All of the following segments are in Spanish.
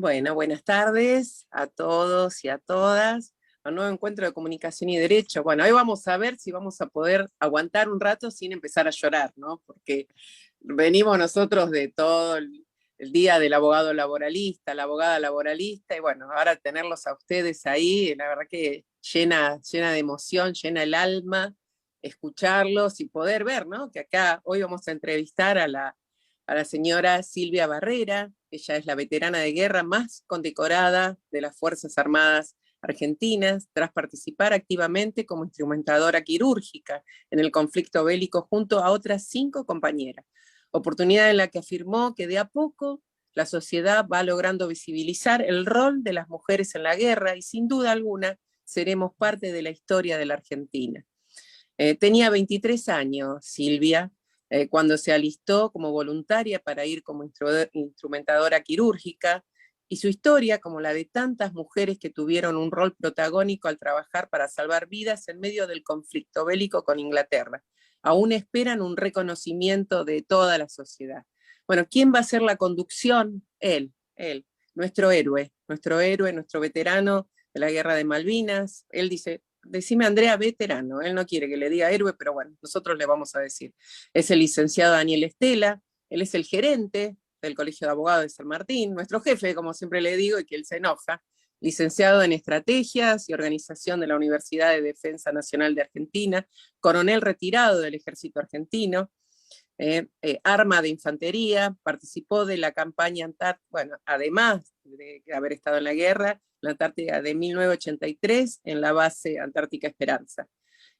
Bueno, buenas tardes a todos y a todas. A un nuevo encuentro de comunicación y derecho. Bueno, hoy vamos a ver si vamos a poder aguantar un rato sin empezar a llorar, ¿no? Porque venimos nosotros de todo el día del abogado laboralista, la abogada laboralista, y bueno, ahora tenerlos a ustedes ahí, la verdad que llena de emoción, llena el alma, escucharlos y poder ver, ¿no? Que acá hoy vamos a entrevistar a la señora Silvia Barrera. Ella es la veterana de guerra más condecorada de las Fuerzas Armadas Argentinas, tras participar activamente como instrumentadora quirúrgica en el conflicto bélico junto a otras 5 compañeras. Oportunidad en la que afirmó que de a poco la sociedad va logrando visibilizar el rol de las mujeres en la guerra y sin duda alguna seremos parte de la historia de la Argentina. Tenía 23 años, Silvia, cuando se alistó como voluntaria para ir como instrumentadora quirúrgica, y su historia, como la de tantas mujeres que tuvieron un rol protagónico al trabajar para salvar vidas en medio del conflicto bélico con Inglaterra, aún esperan un reconocimiento de toda la sociedad. Bueno, ¿quién va a hacer la conducción? Él, nuestro héroe, nuestro veterano de la Guerra de Malvinas. Él dice: decime Andrea veterano, él no quiere que le diga héroe, pero bueno, nosotros le vamos a decir. Es el licenciado Daniel Estela, él es el gerente del Colegio de Abogados de San Martín, nuestro jefe, como siempre le digo, y que él se enoja, licenciado en Estrategias y Organización de la Universidad de Defensa Nacional de Argentina, coronel retirado del Ejército Argentino, arma de infantería, participó de la campaña Antártica, bueno, además de haber estado en la guerra, la Antártica de 1983 en la base Antártica Esperanza.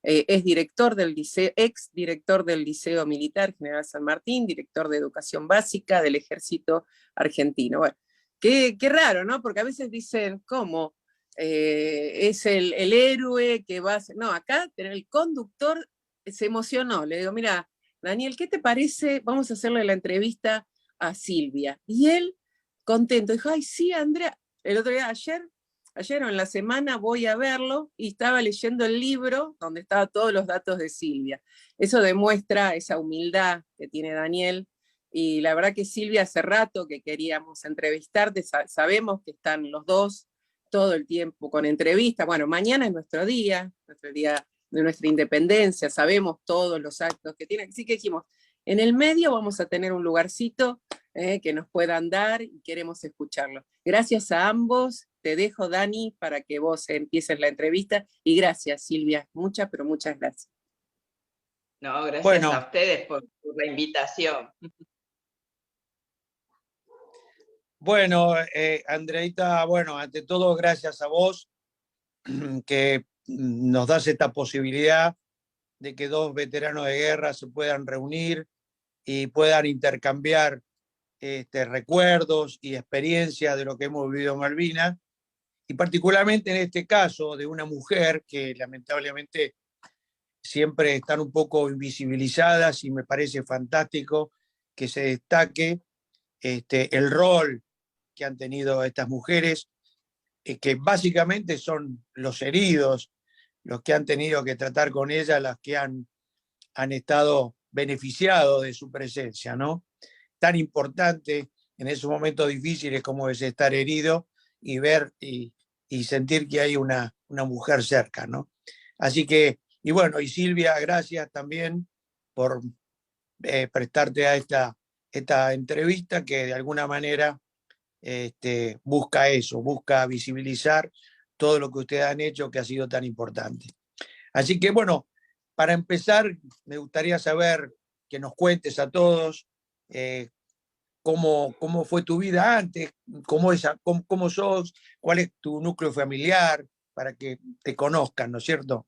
Es director del liceo, ex director del Liceo Militar General San Martín, director de Educación Básica del Ejército Argentino. Bueno, qué raro, ¿no? Porque a veces dicen, ¿cómo? Es el héroe que va a ser... No, acá el conductor se emocionó. Le digo: mira, Daniel, ¿qué te parece? Vamos a hacerle la entrevista a Silvia. Y él, contento, dijo: ay, sí, Andrea. El otro día, ayer o en la semana, voy a verlo y estaba leyendo el libro donde estaban todos los datos de Silvia. Eso demuestra esa humildad que tiene Daniel. Y la verdad que Silvia, hace rato que queríamos entrevistarte, sabemos que están los dos todo el tiempo con entrevistas. Bueno, mañana es nuestro día de nuestra independencia, sabemos todos los actos que tiene, así que dijimos, en el medio vamos a tener un lugarcito que nos puedan dar y queremos escucharlo. Gracias a ambos, te dejo, Dani, para que vos empieces la entrevista, y gracias, Silvia, muchas, pero muchas gracias. No, gracias a Bueno, ustedes por la invitación. bueno, Andreita, bueno, ante todo, gracias a vos que nos das esta posibilidad de que 2 veteranos de guerra se puedan reunir y puedan intercambiar recuerdos y experiencias de lo que hemos vivido en Malvinas, y particularmente en este caso de una mujer que lamentablemente siempre están un poco invisibilizadas, y me parece fantástico que se destaque el rol que han tenido estas mujeres, que básicamente son los heridos, los que han tenido que tratar con ella, las que han estado beneficiados de su presencia, ¿no? Tan importante en esos momentos difíciles como es estar herido y ver y sentir que hay una mujer cerca, ¿no? Así que, y bueno, y Silvia, gracias también por prestarte a esta entrevista que de alguna manera busca eso, busca visibilizar todo lo que ustedes han hecho, que ha sido tan importante. Así que bueno, para empezar, me gustaría saber que nos cuentes a todos cómo fue tu vida antes, cómo sos, cuál es tu núcleo familiar, para que te conozcan, ¿no es cierto?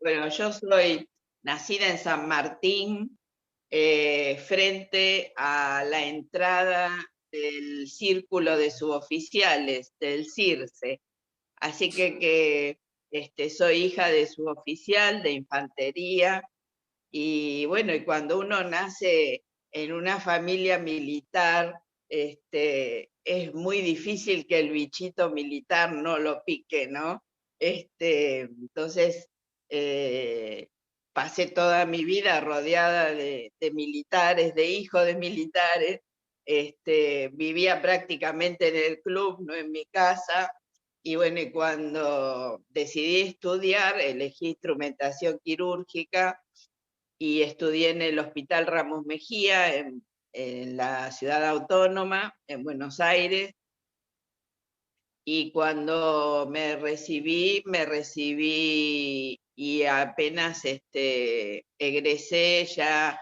Bueno, yo soy nacida en San Martín, frente a la entrada del Círculo de Suboficiales, del CIRSE. Así que soy hija de suboficial de infantería. Y bueno, y cuando uno nace en una familia militar, es muy difícil que el bichito militar no lo pique, ¿no? Entonces, pasé toda mi vida rodeada de militares, de hijos de militares, vivía prácticamente en el club, no en mi casa. Y bueno, y cuando decidí estudiar, elegí instrumentación quirúrgica y estudié en el Hospital Ramos Mejía, en la ciudad autónoma, en Buenos Aires. Y cuando me recibí y apenas egresé, ya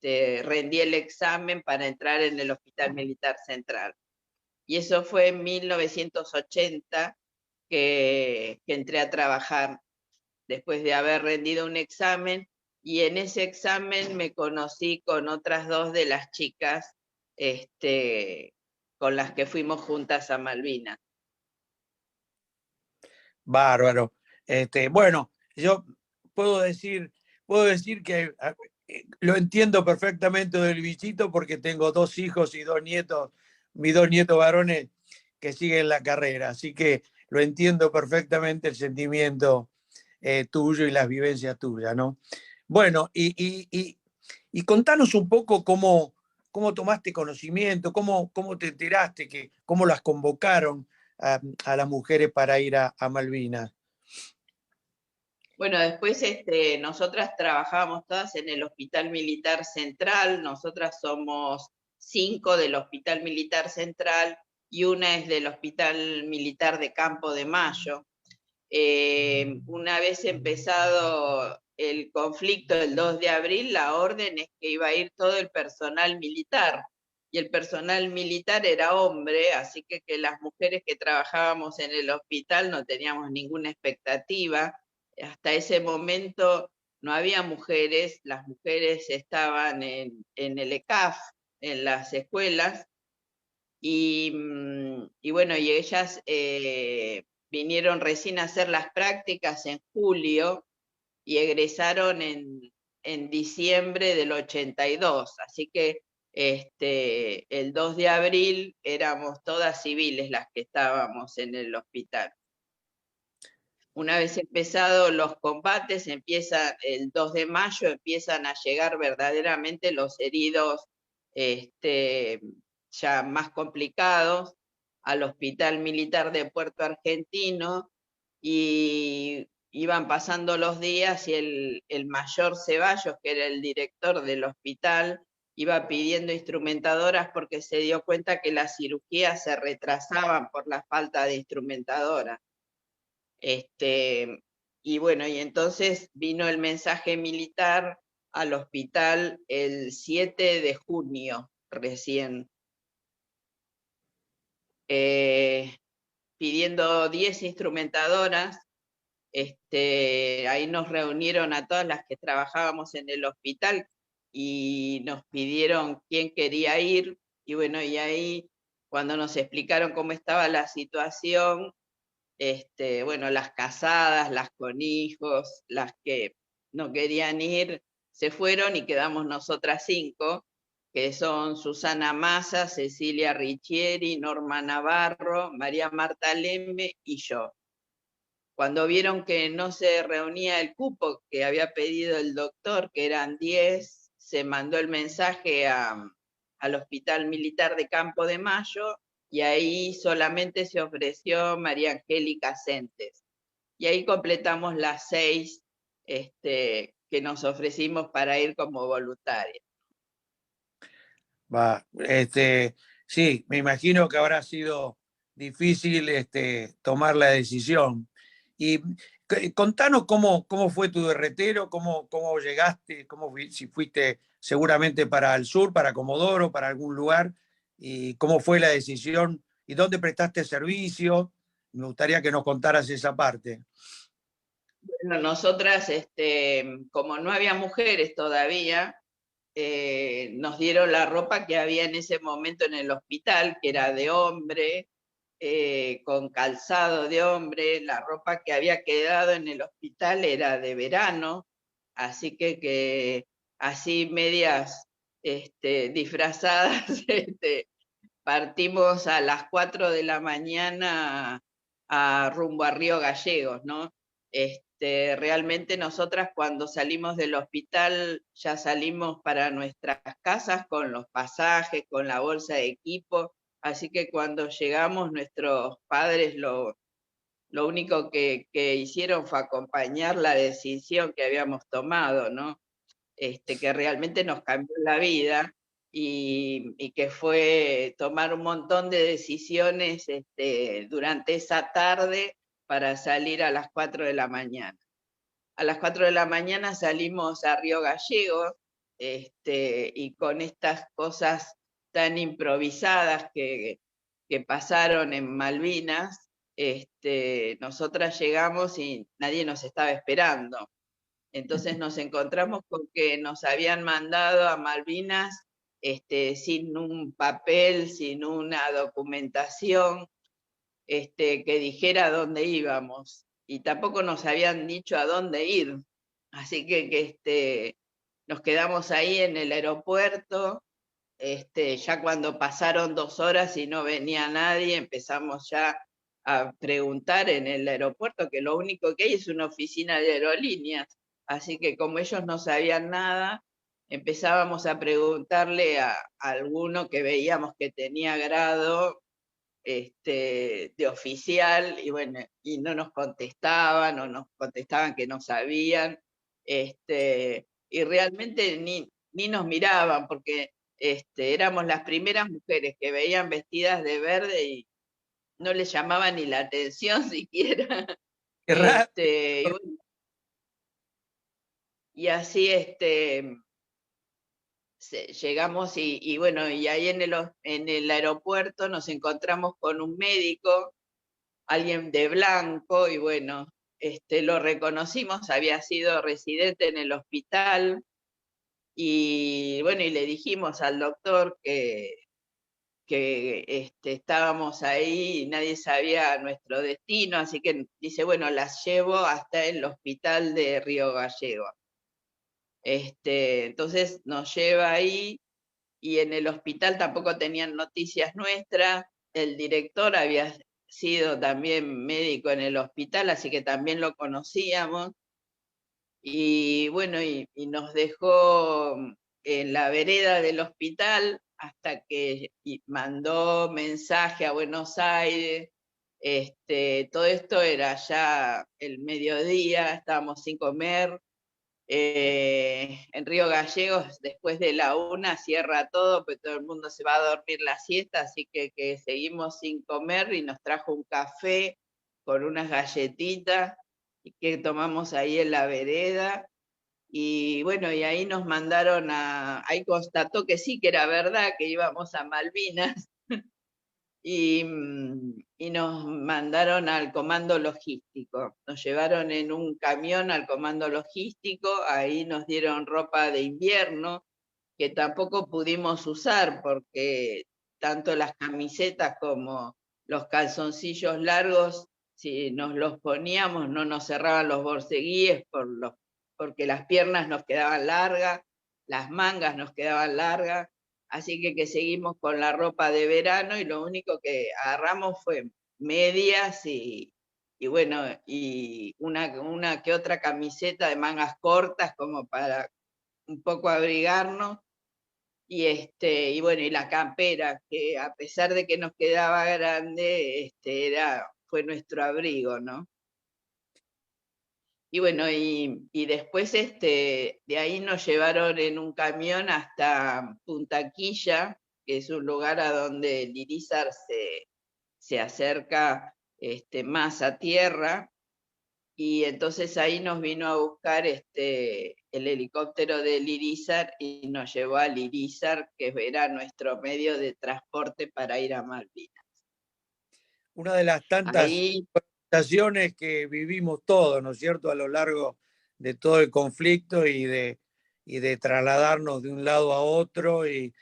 rendí el examen para entrar en el Hospital Militar Central. Y eso fue en 1980 que entré a trabajar después de haber rendido un examen, y en ese examen me conocí con otras dos de las chicas con las que fuimos juntas a Malvinas. Bárbaro. Bueno, yo puedo decir que lo entiendo perfectamente del bichito porque tengo 2 hijos y 2 nietos, mis 2 nietos varones que siguen la carrera, así que lo entiendo perfectamente el sentimiento tuyo y las vivencias tuyas, ¿no? Bueno, y contanos un poco cómo tomaste conocimiento, cómo te enteraste, cómo las convocaron a las mujeres para ir a Malvinas. Bueno, después nosotras trabajábamos todas en el Hospital Militar Central. Nosotras somos 5 del Hospital Militar Central y una es del Hospital Militar de Campo de Mayo. Una vez empezado el conflicto del 2 de abril, la orden es que iba a ir todo el personal militar, y el personal militar era hombre, así que las mujeres que trabajábamos en el hospital no teníamos ninguna expectativa. Hasta ese momento no había mujeres, las mujeres estaban en el ECAF, en las escuelas, y bueno, y ellas vinieron recién a hacer las prácticas en julio y egresaron en diciembre del 82, así que el 2 de abril éramos todas civiles las que estábamos en el hospital. Una vez empezados los combates, empieza el 2 de mayo, empiezan a llegar verdaderamente los heridos ya más complicados al Hospital Militar de Puerto Argentino, y iban pasando los días y el mayor Ceballos, que era el director del hospital, iba pidiendo instrumentadoras porque se dio cuenta que las cirugías se retrasaban por la falta de instrumentadoras. Y bueno, y entonces vino el mensaje militar al hospital el 7 de junio recién, pidiendo 10 instrumentadoras. Ahí nos reunieron a todas las que trabajábamos en el hospital y nos pidieron quién quería ir, y bueno, y ahí cuando nos explicaron cómo estaba la situación, bueno, las casadas, las con hijos, las que no querían ir, se fueron y quedamos nosotras 5, que son Susana Massa, Cecilia Riccieri, Norma Navarro, María Marta Lemme y yo. Cuando vieron que no se reunía el cupo que había pedido el doctor, que eran 10, se mandó el mensaje al Hospital Militar de Campo de Mayo, y ahí solamente se ofreció María Angélica Centes. Y ahí completamos las 6 que nos ofrecimos para ir como voluntarias. Sí, me imagino que habrá sido difícil tomar la decisión. Y contanos cómo fue tu derretero, cómo llegaste, si fuiste seguramente para el sur, para Comodoro, para algún lugar, y cómo fue la decisión y dónde prestaste servicio. Me gustaría que nos contaras esa parte. Bueno, nosotras, como no había mujeres todavía, nos dieron la ropa que había en ese momento en el hospital, que era de hombre, con calzado de hombre. La ropa que había quedado en el hospital era de verano, así que así medias disfrazadas, partimos a las 4 de la mañana rumbo a Río Gallegos, ¿no? realmente nosotras cuando salimos del hospital ya salimos para nuestras casas con los pasajes, con la bolsa de equipo, así que cuando llegamos nuestros padres lo único que hicieron fue acompañar la decisión que habíamos tomado, ¿no? Que realmente nos cambió la vida y que fue tomar un montón de decisiones durante esa tarde para salir a las 4 de la mañana. A las 4 de la mañana salimos a Río Gallegos, y con estas cosas tan improvisadas que pasaron en Malvinas, nosotras llegamos y nadie nos estaba esperando. Entonces nos encontramos con que nos habían mandado a Malvinas sin un papel, sin una documentación que dijera a dónde íbamos. Y tampoco nos habían dicho a dónde ir. Así que nos quedamos ahí en el aeropuerto. Ya cuando pasaron 2 horas y no venía nadie, empezamos ya a preguntar en el aeropuerto, que lo único que hay es una oficina de aerolíneas. Así que como ellos no sabían nada, empezábamos a preguntarle a alguno que veíamos que tenía grado de oficial, y bueno, y no nos contestaban, o nos contestaban que no sabían, y realmente ni nos miraban, porque éramos las primeras mujeres que veían vestidas de verde y no les llamaba ni la atención siquiera. Qué raro. Y, bueno, y así llegamos y bueno, y ahí en el aeropuerto nos encontramos con un médico, alguien de blanco, y bueno, lo reconocimos, había sido residente en el hospital, y bueno, y le dijimos al doctor que estábamos ahí y nadie sabía nuestro destino, así que dice, bueno, las llevo hasta el hospital de Río Gallegos. Entonces nos lleva ahí, y en el hospital tampoco tenían noticias nuestras. El director había sido también médico en el hospital, así que también lo conocíamos. Y bueno, y nos dejó en la vereda del hospital hasta que mandó mensaje a Buenos Aires. Todo esto era ya el mediodía, estábamos sin comer. En Río Gallegos, después de la 1 cierra todo, pues todo el mundo se va a dormir la siesta, así que seguimos sin comer, y nos trajo un café con unas galletitas que tomamos ahí en la vereda. Y bueno, y ahí nos mandaron ahí constató que sí, que era verdad, que íbamos a Malvinas. Y nos mandaron al comando logístico. Nos llevaron en un camión al comando logístico, ahí nos dieron ropa de invierno, que tampoco pudimos usar porque tanto las camisetas como los calzoncillos largos, si nos los poníamos no nos cerraban los borceguíes porque las piernas nos quedaban largas, las mangas nos quedaban largas. Así que seguimos con la ropa de verano, y lo único que agarramos fue medias y bueno, y una que otra camiseta de mangas cortas como para un poco abrigarnos. Y bueno, y la campera, que a pesar de que nos quedaba grande, fue nuestro abrigo, ¿no? Y bueno, y después de ahí nos llevaron en un camión hasta Punta Quilla, que es un lugar a donde el Irizar se acerca más a tierra, y entonces ahí nos vino a buscar el helicóptero del Irizar y nos llevó al Irizar, que era nuestro medio de transporte para ir a Malvinas. Una de las tantas Ahí situaciones que vivimos todos, ¿no es cierto?, a lo largo de todo el conflicto y de trasladarnos de un lado a otro, y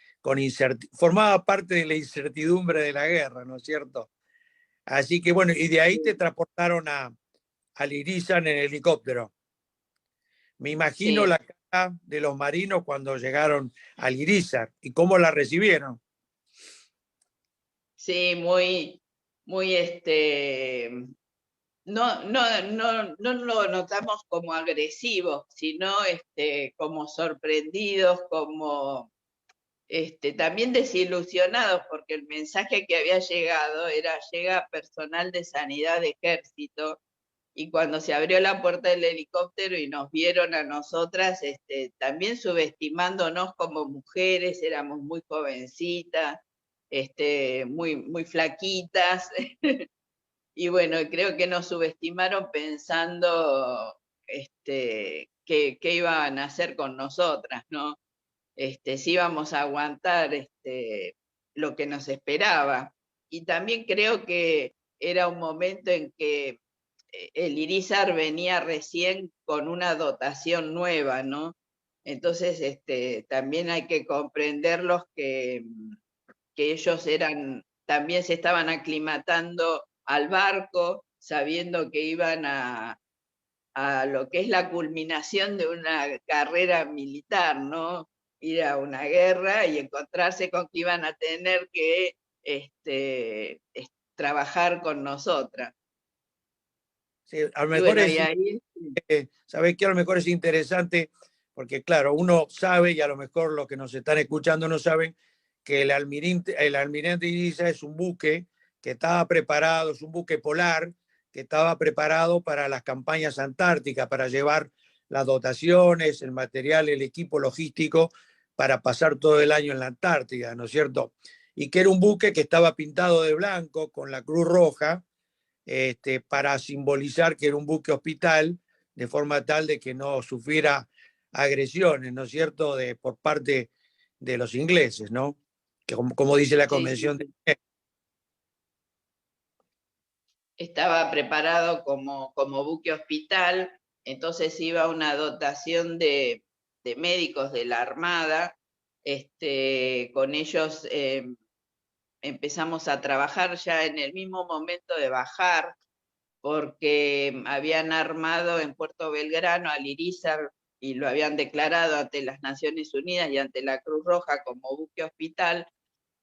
formaba parte de la incertidumbre de la guerra, ¿no es cierto? Así que bueno, y de ahí te transportaron al Irizar en helicóptero. Me imagino sí, la cara de los marinos cuando llegaron al Irizar y cómo la recibieron. sí, muy, muy no lo notamos como agresivos, sino como sorprendidos, como también desilusionados, porque el mensaje que había llegado era: llega personal de sanidad de ejército, y cuando se abrió la puerta del helicóptero y nos vieron a nosotras, también subestimándonos como mujeres, éramos muy jovencitas, muy flaquitas, y bueno, creo que nos subestimaron pensando qué iban a hacer con nosotras, ¿no? Si íbamos a aguantar lo que nos esperaba. Y también creo que era un momento en que el Irizar venía recién con una dotación nueva, ¿no? Entonces, también hay que comprenderlos que ellos también se estaban aclimatando al barco, sabiendo que iban a lo que es la culminación de una carrera militar, ¿no? Ir a una guerra y encontrarse con que iban a tener que trabajar con nosotras. Sí, a lo Y mejor bueno, es, y ahí ¿sabés qué? A lo mejor es interesante, porque claro, uno sabe, y a lo mejor los que nos están escuchando no saben, que el almirante Iriza es un buque que estaba preparado, es un buque polar, que estaba preparado para las campañas antárticas, para llevar las dotaciones, el material, el equipo logístico, para pasar todo el año en la Antártida, ¿no es cierto? Y que era un buque que estaba pintado de blanco con la Cruz Roja, para simbolizar que era un buque hospital, de forma tal de que no sufriera agresiones, ¿no es cierto?, por parte de los ingleses, ¿no? Que como dice la sí, sí, Convención de sí, Ginebra. estaba preparado como buque hospital, entonces iba una dotación de médicos de la Armada, con ellos empezamos a trabajar ya en el mismo momento de bajar, porque habían armado en Puerto Belgrano al Irizar y lo habían declarado ante las Naciones Unidas y ante la Cruz Roja como buque hospital,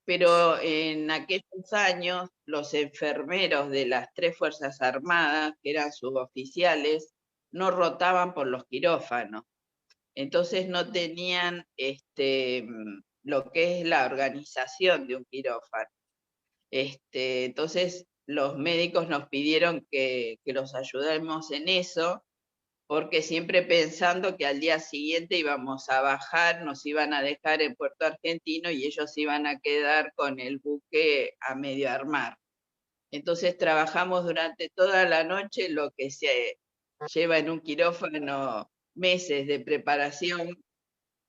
pero en aquellos años los enfermeros de las tres Fuerzas Armadas, que eran suboficiales, no rotaban por los quirófanos, entonces no tenían lo que es la organización de un quirófano. Entonces los médicos nos pidieron que los ayudemos en eso, porque siempre pensando que al día siguiente íbamos a bajar, nos iban a dejar en Puerto Argentino y ellos iban a quedar con el buque a medio armar. Entonces trabajamos durante toda la noche, lo que se lleva en un quirófano meses de preparación,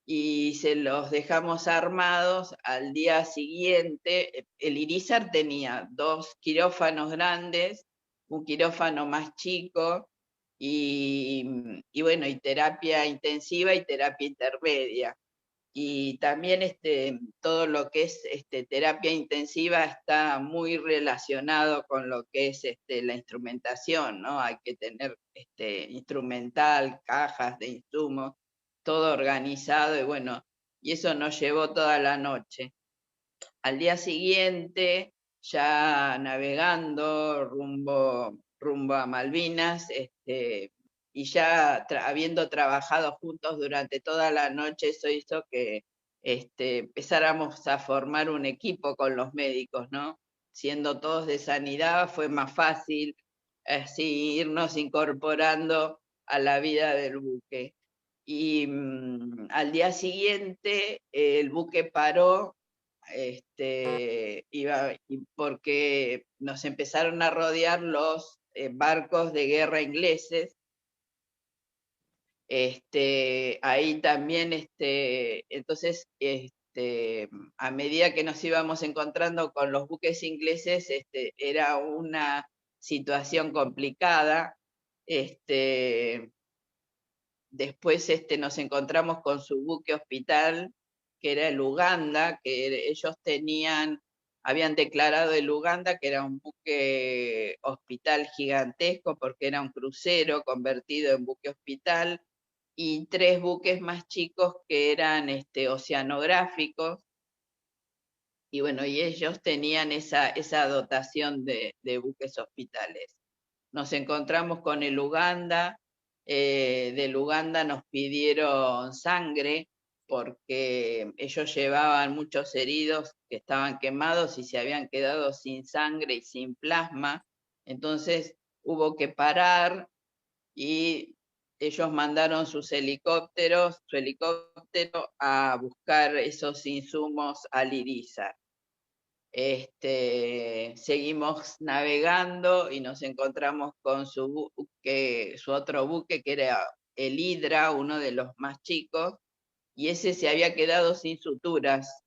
y se los dejamos armados al día siguiente. El Irizar tenía dos quirófanos grandes, un quirófano más chico, y bueno, y terapia intensiva y terapia intermedia. Y también todo lo que es terapia intensiva está muy relacionado con lo que es la instrumentación, ¿no? Hay que tener instrumental, cajas de insumos, todo organizado, y bueno, y eso nos llevó toda la noche. Al día siguiente, ya navegando rumbo a Malvinas, y ya habiendo trabajado juntos durante toda la noche, eso hizo que empezáramos a formar un equipo con los médicos, ¿no? Siendo todos de sanidad, fue más fácil así irnos incorporando a la vida del buque. Y al día siguiente el buque paró, porque nos empezaron a rodear los barcos de guerra ingleses. Ahí también, entonces, a medida que nos íbamos encontrando con los buques ingleses, era una situación complicada. Después nos encontramos con su buque hospital, que era el Uganda, que ellos habían declarado el Uganda que era un buque hospital gigantesco, porque era un crucero convertido en buque hospital, y tres buques más chicos que eran oceanográficos, y bueno, y ellos tenían esa dotación de buques hospitales. nos encontramos con el Uganda. Del Uganda nos pidieron sangre porque ellos llevaban muchos heridos que estaban quemados y se habían quedado sin sangre y sin plasma. Entonces hubo que parar y ellos mandaron su helicóptero a buscar esos insumos al Irizar. Seguimos navegando y nos encontramos con su otro buque, que era el Hidra, uno de los más chicos, y ese se había quedado sin suturas.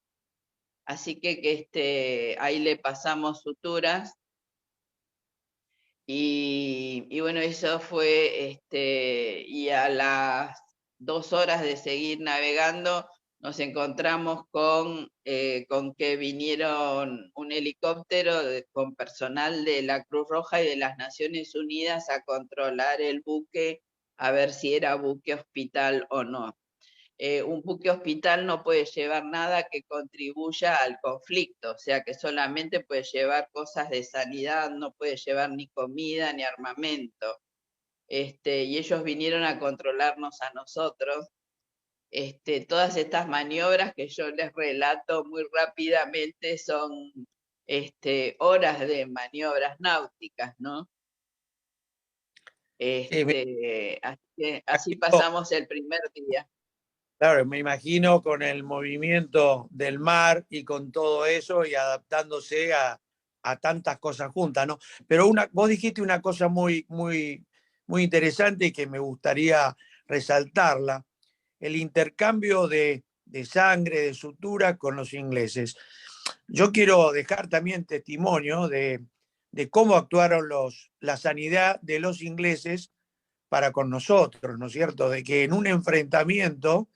Así que ahí le pasamos suturas. Y bueno, eso fue, y a las 2 horas de seguir navegando, nos encontramos con que vinieron un helicóptero con personal de la Cruz Roja y de las Naciones Unidas a controlar el buque, a ver si era buque hospital o no. Un buque hospital no puede llevar nada que contribuya al conflicto, o sea que solamente puede llevar cosas de sanidad, no puede llevar ni comida ni armamento. Y ellos vinieron a controlarnos a nosotros. Todas estas maniobras que yo les relato muy rápidamente son horas de maniobras náuticas, ¿no? Así pasamos el primer día. Claro, me imagino con el movimiento del mar y con todo eso y adaptándose a tantas cosas juntas, ¿no? Pero vos dijiste una cosa muy, muy, muy interesante y que me gustaría resaltarla, el intercambio de sangre, de sutura con los ingleses. Yo quiero dejar también testimonio de cómo actuaron la sanidad de los ingleses para con nosotros, ¿no es cierto? De que en un enfrentamiento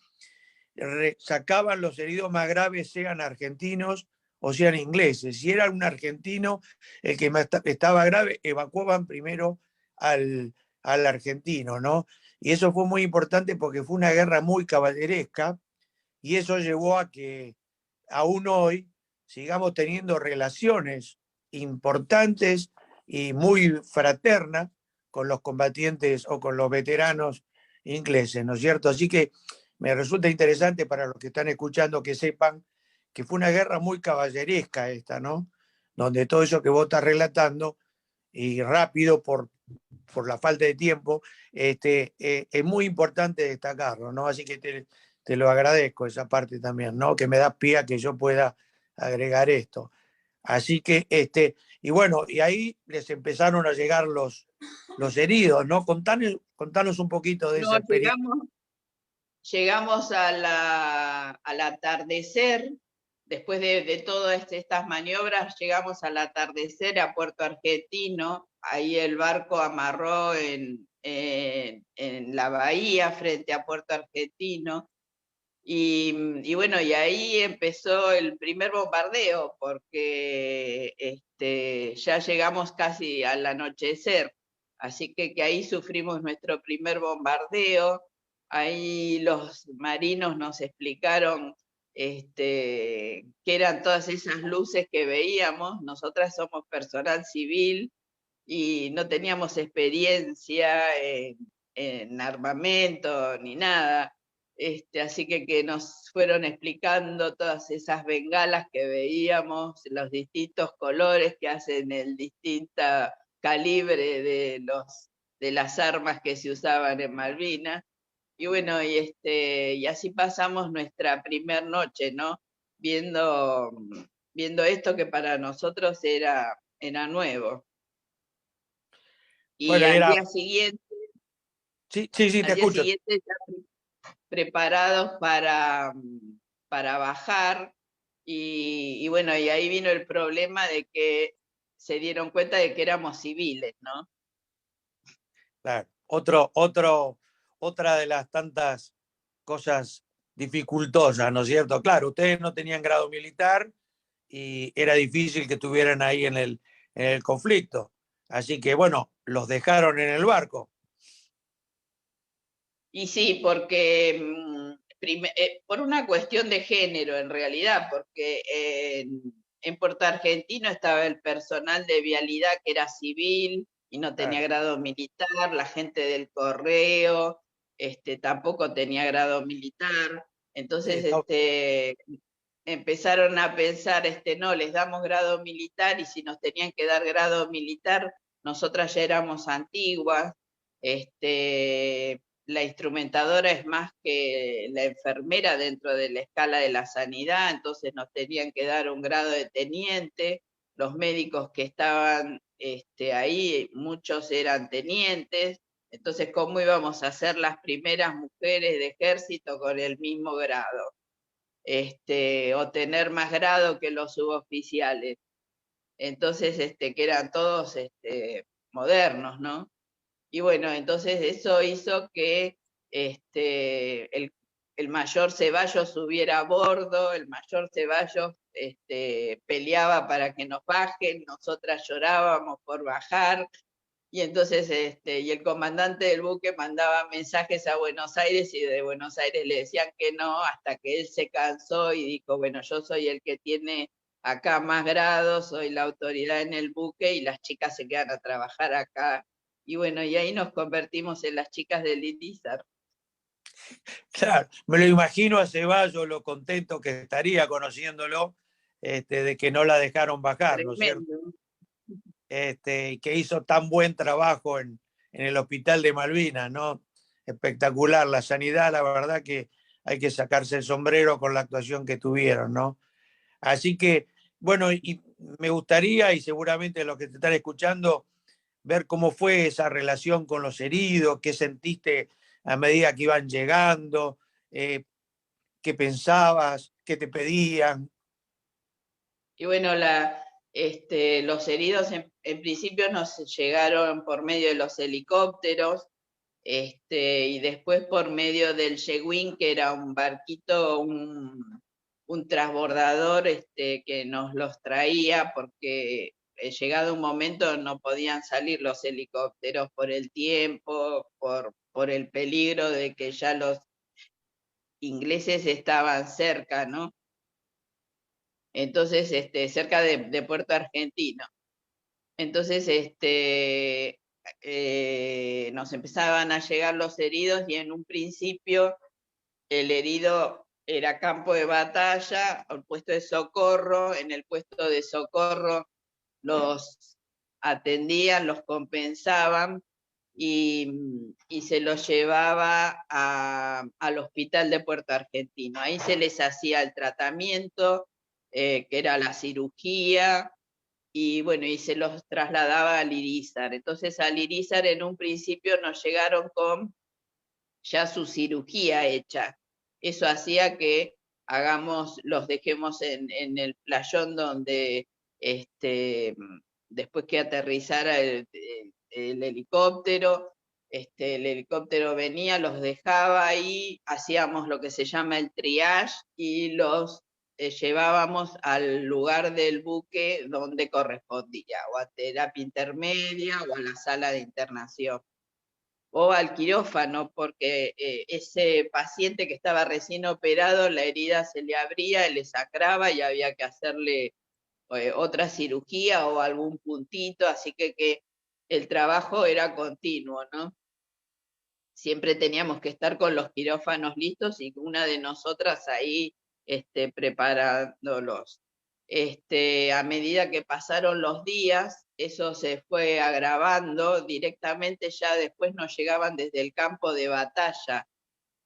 sacaban los heridos más graves, sean argentinos o sean ingleses. Si era un argentino el que estaba grave, evacuaban primero al argentino, ¿no? Y eso fue muy importante porque fue una guerra muy caballeresca y eso llevó a que aún hoy sigamos teniendo relaciones importantes y muy fraternas con los combatientes o con los veteranos ingleses, ¿no es cierto? Así que me resulta interesante para los que están escuchando que sepan que fue una guerra muy caballeresca esta, ¿no? Donde todo eso que vos estás relatando, y rápido por la falta de tiempo, es muy importante destacarlo, ¿no? Así que te lo agradezco esa parte también, ¿no? Que me das pie a que yo pueda agregar esto. Así que, y bueno, y ahí les empezaron a llegar los heridos, ¿no? Contanos un poquito de No, esa experiencia. llegamos al atardecer, después de todas estas maniobras, llegamos al atardecer a Puerto Argentino, ahí el barco amarró en la bahía frente a Puerto Argentino, y bueno, y ahí empezó el primer bombardeo, porque ya llegamos casi al anochecer, así que ahí sufrimos nuestro primer bombardeo. Ahí los marinos nos explicaron qué eran todas esas luces que veíamos. Nosotras somos personal civil y no teníamos experiencia en armamento ni nada. Así que nos fueron explicando todas esas bengalas que veíamos, los distintos colores que hacen el distinto calibre de las armas que se usaban en Malvinas. Y bueno, y así pasamos nuestra primer noche, ¿no? Viendo esto que para nosotros era nuevo. Y Bueno, al día siguiente, sí, te escucho. ya preparados para bajar, y bueno, y ahí vino el problema de que se dieron cuenta de que éramos civiles, ¿no? Claro. Otra de las tantas cosas dificultosas, ¿no es cierto? Claro, ustedes no tenían grado militar y era difícil que estuvieran ahí en el conflicto. Así que, bueno, los dejaron en el barco. Y sí, porque por una cuestión de género en realidad, porque en Puerto Argentino estaba el personal de vialidad que era civil, y no tenía grado militar, la gente del correo tampoco tenía grado militar, entonces empezaron a pensar, no, les damos grado militar y si nos tenían que dar grado militar, nosotras ya éramos antiguas, la instrumentadora es más que la enfermera dentro de la escala de la sanidad, entonces nos tenían que dar un grado de teniente, los médicos que estaban ahí, muchos eran tenientes, entonces ¿cómo íbamos a ser las primeras mujeres de ejército con el mismo grado? O tener más grado que los suboficiales. Entonces, que eran todos modernos, ¿no? Y bueno, entonces eso hizo que el mayor Ceballos subiera a bordo, el mayor Ceballos peleaba para que nos bajen, nosotras llorábamos por bajar, y entonces y el comandante del buque mandaba mensajes a Buenos Aires y de Buenos Aires le decían que no, hasta que él se cansó y dijo, bueno, yo soy el que tiene acá más grados, soy la autoridad en el buque y las chicas se quedan a trabajar acá. Y bueno, y ahí nos convertimos en las chicas del ITISAR. Claro, me lo imagino a Ceballos lo contento que estaría conociéndolo, de que no la dejaron bajar, ¿no es cierto? Que hizo tan buen trabajo en el hospital de Malvinas, ¿no? Espectacular, la sanidad, la verdad que hay que sacarse el sombrero con la actuación que tuvieron, ¿no? Así que, bueno, y me gustaría, y seguramente los que te están escuchando, ver cómo fue esa relación con los heridos, qué sentiste a medida que iban llegando, qué pensabas, qué te pedían. Y bueno, los heridos en principio nos llegaron por medio de los helicópteros, y después por medio del Yeguín, que era un barquito, un transbordador que nos los traía, porque llegado un momento no podían salir los helicópteros por el tiempo, por el peligro de que ya los ingleses estaban cerca, ¿no? Entonces, cerca de Puerto Argentino. Entonces, nos empezaban a llegar los heridos y en un principio el herido era campo de batalla, el puesto de socorro, en el puesto de socorro los atendían, los compensaban y se los llevaba al hospital de Puerto Argentino. Ahí se les hacía el tratamiento, que era la cirugía, y bueno, y se los trasladaba al Irizar. Entonces al Irizar en un principio nos llegaron con ya su cirugía hecha. Eso hacía que los dejemos en el playón donde después que aterrizara el helicóptero, el helicóptero venía, los dejaba ahí, hacíamos lo que se llama el triage y los llevábamos al lugar del buque donde correspondía, o a terapia intermedia o a la sala de internación, o al quirófano, porque ese paciente que estaba recién operado, la herida se le abría, le sacraba y había que hacerle otra cirugía o algún puntito, así que el trabajo era continuo, ¿no? Siempre teníamos que estar con los quirófanos listos y una de nosotras ahí preparándolos. A medida que pasaron los días, eso se fue agravando, directamente ya después nos llegaban desde el campo de batalla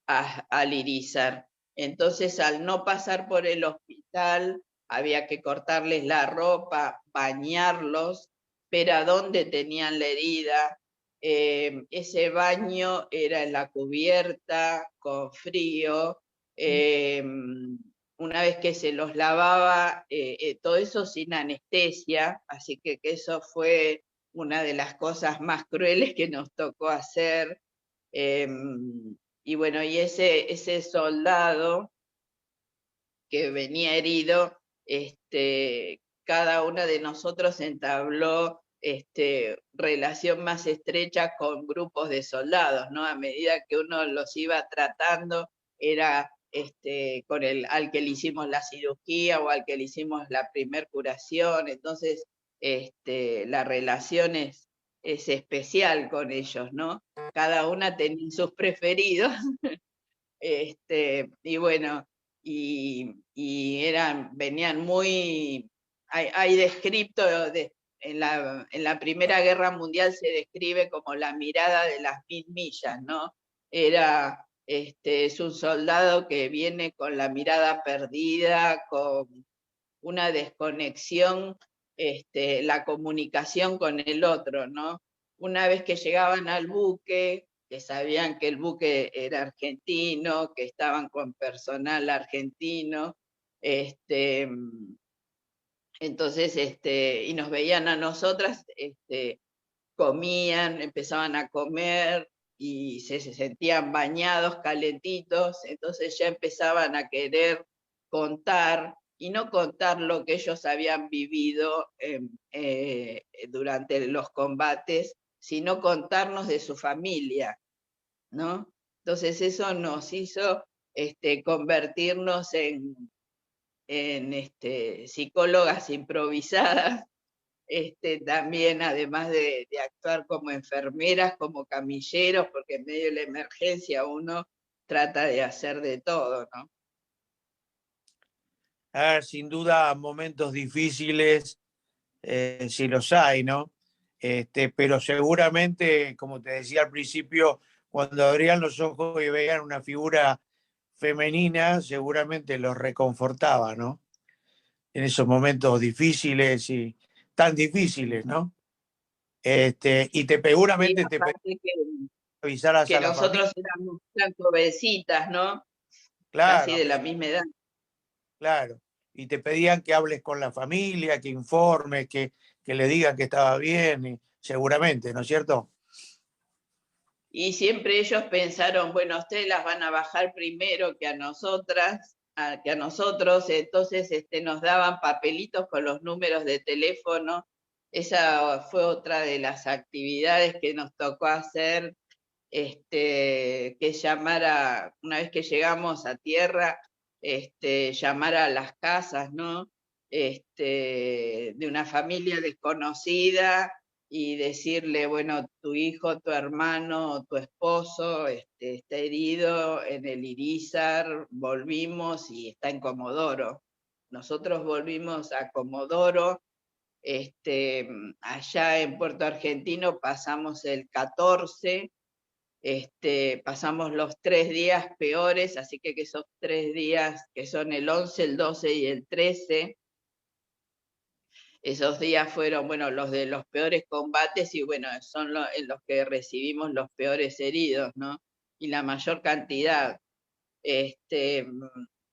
al Irizar. Entonces, al no pasar por el hospital, había que cortarles la ropa, bañarlos, ver a dónde tenían la herida. Ese baño era en la cubierta, con frío. Una vez que se los lavaba, todo eso sin anestesia, así que eso fue una de las cosas más crueles que nos tocó hacer. Y bueno, y ese soldado que venía herido, cada una de nosotros entabló relación más estrecha con grupos de soldados, ¿no? A medida que uno los iba tratando, era al que le hicimos la cirugía o al que le hicimos la primer curación, entonces las relaciones es especial con ellos, ¿no? Cada una tenía sus preferidos, y bueno, venían muy, hay descripto, en la Primera Guerra Mundial se describe como la mirada de las 1000 millas, ¿no? Es un soldado que viene con la mirada perdida, con una desconexión, la comunicación con el otro, ¿no? Una vez que llegaban al buque, que sabían que el buque era argentino, que estaban con personal argentino, entonces, y nos veían a nosotras, comían, empezaban a comer y se sentían bañados, calentitos, entonces ya empezaban a querer contar, y no contar lo que ellos habían vivido durante los combates, sino contarnos de su familia, ¿no? Entonces eso nos hizo convertirnos en psicólogas improvisadas, también, además de actuar como enfermeras, como camilleros, porque en medio de la emergencia uno trata de hacer de todo, ¿no? Sin duda momentos difíciles, si los hay, ¿no? Pero seguramente, como te decía al principio, cuando abrían los ojos y veían una figura femenina, seguramente los reconfortaba, ¿no? En esos momentos difíciles y tan difíciles, ¿no? Y Sí, seguramente te aparte avisaras que a la familia. nosotros éramos tan jovencitas, ¿no? Casi Claro, de la misma edad. claro. Y te pedían que hables con la familia, que informes, que le digas que estaba bien, y seguramente, ¿no es cierto? Y siempre ellos pensaron, bueno, ustedes las van a bajar primero que a nosotras, que a nosotros, entonces nos daban papelitos con los números de teléfono. Esa fue otra de las actividades que nos tocó hacer, que es llamar una vez que llegamos a tierra, llamar a las casas, ¿no? De una familia desconocida y decirle, bueno, tu hijo, tu hermano, tu esposo, está herido en el Irízar, volvimos y está en Comodoro. Nosotros volvimos a Comodoro, allá en Puerto Argentino pasamos el 14, pasamos los 3 días peores, así que esos 3 días, que son el 11, el 12 y el 13, esos días fueron, bueno, los de los peores combates, y bueno, son en los que recibimos los peores heridos, ¿no? Y la mayor cantidad. En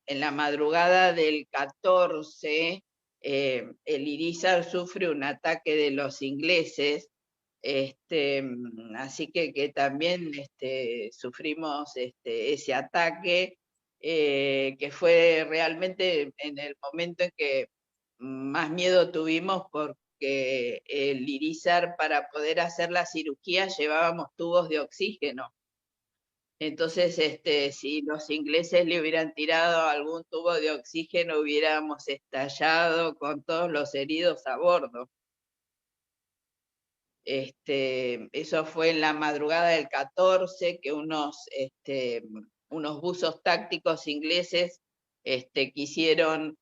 la madrugada del 14, el Irízar sufre un ataque de los ingleses, así que también sufrimos ese ataque, que fue realmente en el momento en que más miedo tuvimos, porque el Irízar, para poder hacer la cirugía, llevábamos tubos de oxígeno. Entonces, si los ingleses le hubieran tirado algún tubo de oxígeno, hubiéramos estallado con todos los heridos a bordo. Eso fue en la madrugada del 14, que unos buzos tácticos ingleses quisieron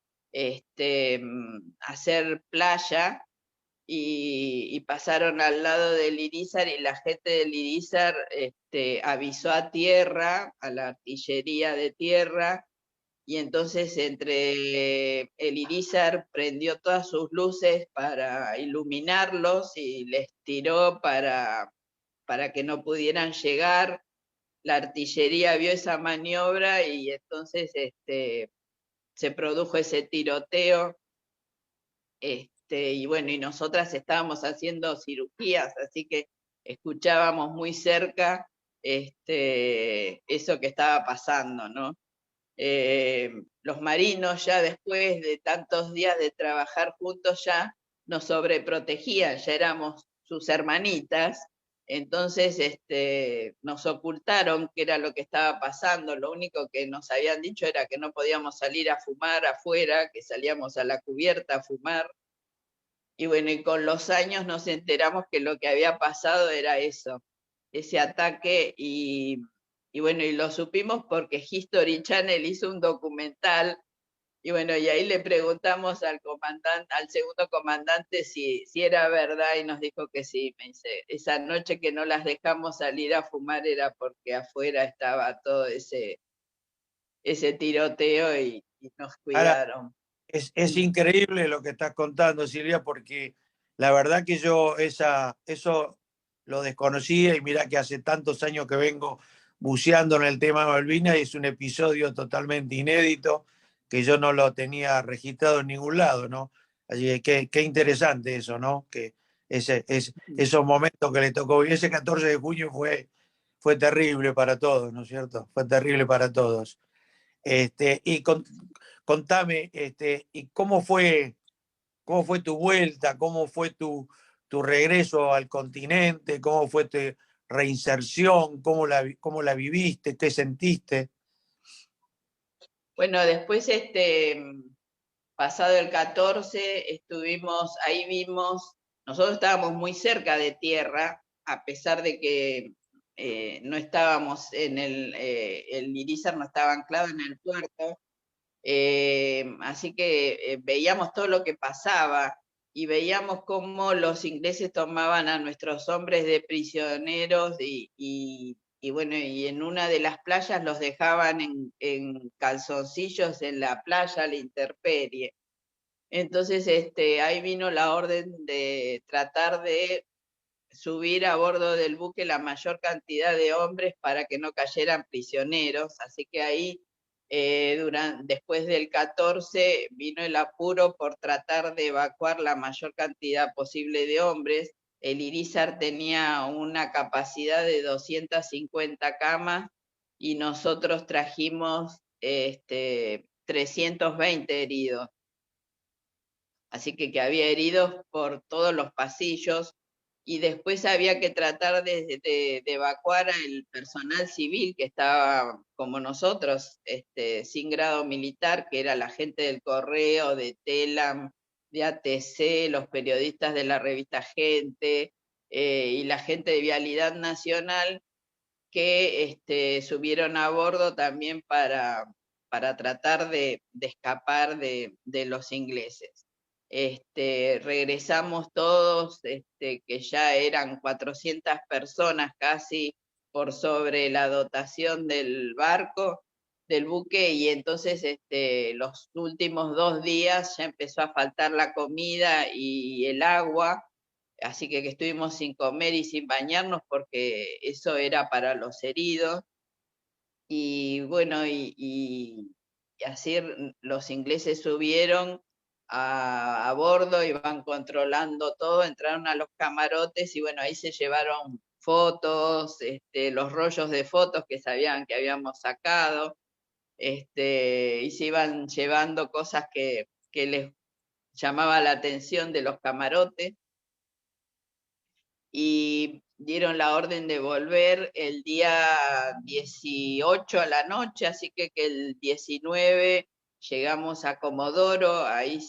hacer playa, y pasaron al lado del Irízar, y la gente del Irízar avisó a tierra, a la artillería de tierra, y entonces entre el Irízar prendió todas sus luces para iluminarlos y les tiró para que no pudieran llegar. La artillería vio esa maniobra y entonces se produjo ese tiroteo. Y bueno, y nosotras estábamos haciendo cirugías, así que escuchábamos muy cerca eso que estaba pasando, ¿no? Los marinos, ya después de tantos días de trabajar juntos, ya nos sobreprotegían, ya éramos sus hermanitas, entonces nos ocultaron qué era lo que estaba pasando. Lo único que nos habían dicho era que no podíamos salir a fumar afuera, que salíamos a la cubierta a fumar, Y bueno, y con los años nos enteramos que lo que había pasado era eso, ese ataque, y bueno, y lo supimos porque History Channel hizo un documental, y bueno, y ahí le preguntamos al comandante, al segundo comandante si era verdad, y nos dijo que sí. Me dice, esa noche que no las dejamos salir a fumar era porque afuera estaba todo ese tiroteo y nos Ahora, cuidaron. es increíble lo que estás contando, Silvia, porque la verdad que yo eso lo desconocía y mira que hace tantos años que vengo buceando en el tema Malvinas y es un episodio totalmente inédito que yo no lo tenía registrado en ningún lado, ¿no? Así que qué interesante eso, ¿no? Que esos momentos que le tocó vivir, ese 14 de junio fue terrible para todos, ¿no es cierto? Fue terrible para todos. Y contame, ¿y cómo fue tu vuelta? ¿Cómo fue tu regreso al continente? ¿Cómo fue tu reinserción? Cómo la viviste? ¿Qué sentiste? Bueno, después pasado el 14, estuvimos, ahí vimos, nosotros estábamos muy cerca de tierra, a pesar de que no estábamos el Irizar no estaba anclado en el puerto, así que veíamos todo lo que pasaba y veíamos cómo los ingleses tomaban a nuestros hombres de prisioneros y bueno, y en una de las playas los dejaban en calzoncillos en la playa a la intemperie. Entonces, ahí vino la orden de tratar de subir a bordo del buque la mayor cantidad de hombres para que no cayeran prisioneros. Así que ahí, después del 14, vino el apuro por tratar de evacuar la mayor cantidad posible de hombres. El Irizar tenía una capacidad de 250 camas y nosotros trajimos 320 heridos. Así que había heridos por todos los pasillos y después había que tratar de evacuar al personal civil que estaba como nosotros, sin grado militar, que era la gente del Correo, de TELAM, de ATC, los periodistas de la revista Gente y la gente de Vialidad Nacional que subieron a bordo también para tratar de escapar de los ingleses. Regresamos todos, que ya eran 400 personas casi por sobre la dotación del barco, del buque, y entonces los últimos 2 días ya empezó a faltar la comida y el agua, así que estuvimos sin comer y sin bañarnos porque eso era para los heridos. Y bueno, y así los ingleses subieron a bordo, iban controlando todo, entraron a los camarotes y bueno, ahí se llevaron fotos, los rollos de fotos que sabían que habíamos sacado, y se iban llevando cosas que les llamaba la atención de los camarotes y dieron la orden de volver el día 18 a la noche, así que el 19 llegamos a Comodoro, ahí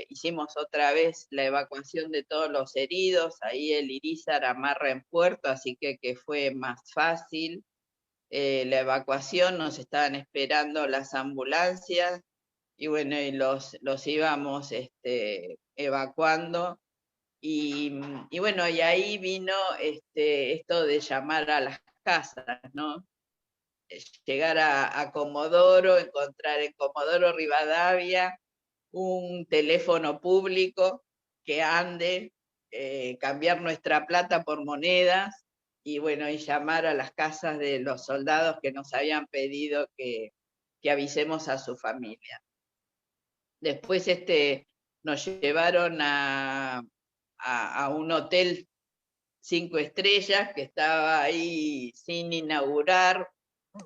hicimos otra vez la evacuación de todos los heridos, ahí el Irizar amarra en puerto, así que fue más fácil la evacuación, nos estaban esperando las ambulancias y bueno, y los íbamos evacuando. Y bueno, y ahí vino esto de llamar a las casas, ¿no? Llegar a Comodoro, encontrar en Comodoro Rivadavia un teléfono público que ande, cambiar nuestra plata por monedas y bueno, y llamar a las casas de los soldados que nos habían pedido que avisemos a su familia. Después nos llevaron a un hotel 5 estrellas que estaba ahí sin inaugurar.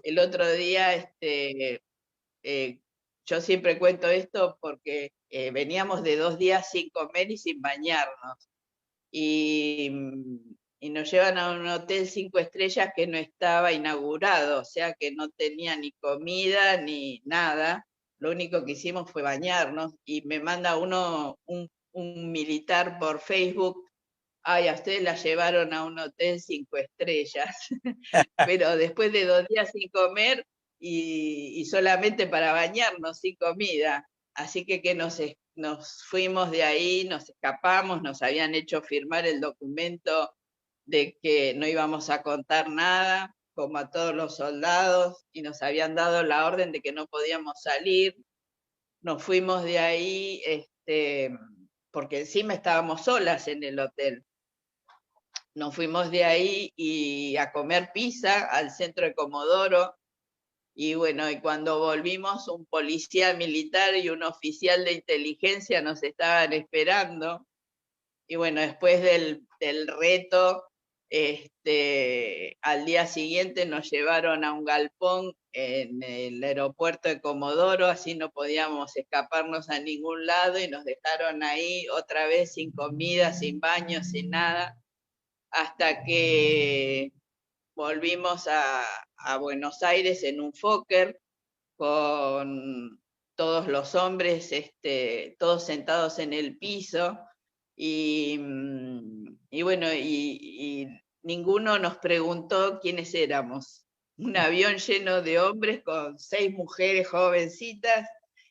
El otro día, yo siempre cuento esto porque veníamos de 2 días sin comer y sin bañarnos. Y nos llevan a un hotel 5 estrellas que no estaba inaugurado, o sea que no tenía ni comida ni nada. Lo único que hicimos fue bañarnos y me manda un militar por Facebook: ay, a ustedes la llevaron a un hotel 5 estrellas, pero después de 2 días sin comer y solamente para bañarnos, sin comida. Así que nos fuimos de ahí, nos escapamos, nos habían hecho firmar el documento de que no íbamos a contar nada, como a todos los soldados, y nos habían dado la orden de que no podíamos salir. Nos fuimos de ahí, porque encima estábamos solas en el hotel. Nos fuimos de ahí y a comer pizza al centro de Comodoro. Y bueno, y cuando volvimos, un policía militar y un oficial de inteligencia nos estaban esperando. Y bueno, después del reto, al día siguiente nos llevaron a un galpón en el aeropuerto de Comodoro, así no podíamos escaparnos a ningún lado, y nos dejaron ahí otra vez sin comida, sin baño, sin nada, hasta que volvimos a Buenos Aires en un Fokker con todos los hombres, todos sentados en el piso, y bueno, y ninguno nos preguntó quiénes éramos. Un avión lleno de hombres con 6 mujeres jovencitas,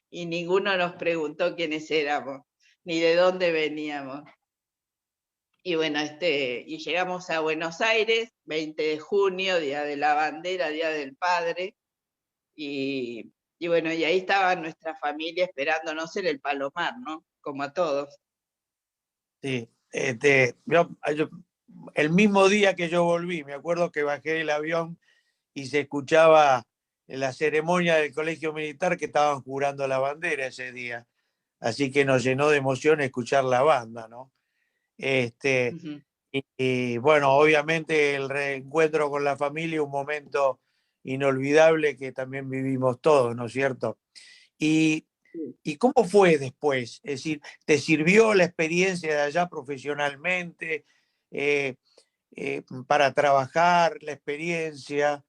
y ninguno nos preguntó quiénes éramos, ni de dónde veníamos. Y bueno, y llegamos a Buenos Aires, 20 de junio, Día de la Bandera, Día del Padre, y bueno, y ahí estaba nuestra familia esperándonos en el Palomar, ¿no? Como a todos. Sí, el mismo día que yo volví, me acuerdo que bajé del avión y se escuchaba en la ceremonia del colegio militar que estaban jurando la bandera ese día. Así que nos llenó de emoción escuchar la banda, ¿no? Uh-huh. Y bueno, obviamente el reencuentro con la familia, un momento inolvidable que también vivimos todos, ¿no es cierto? Y, ¿Y cómo fue después? Es decir, ¿te sirvió la experiencia de allá profesionalmente para trabajar la experiencia?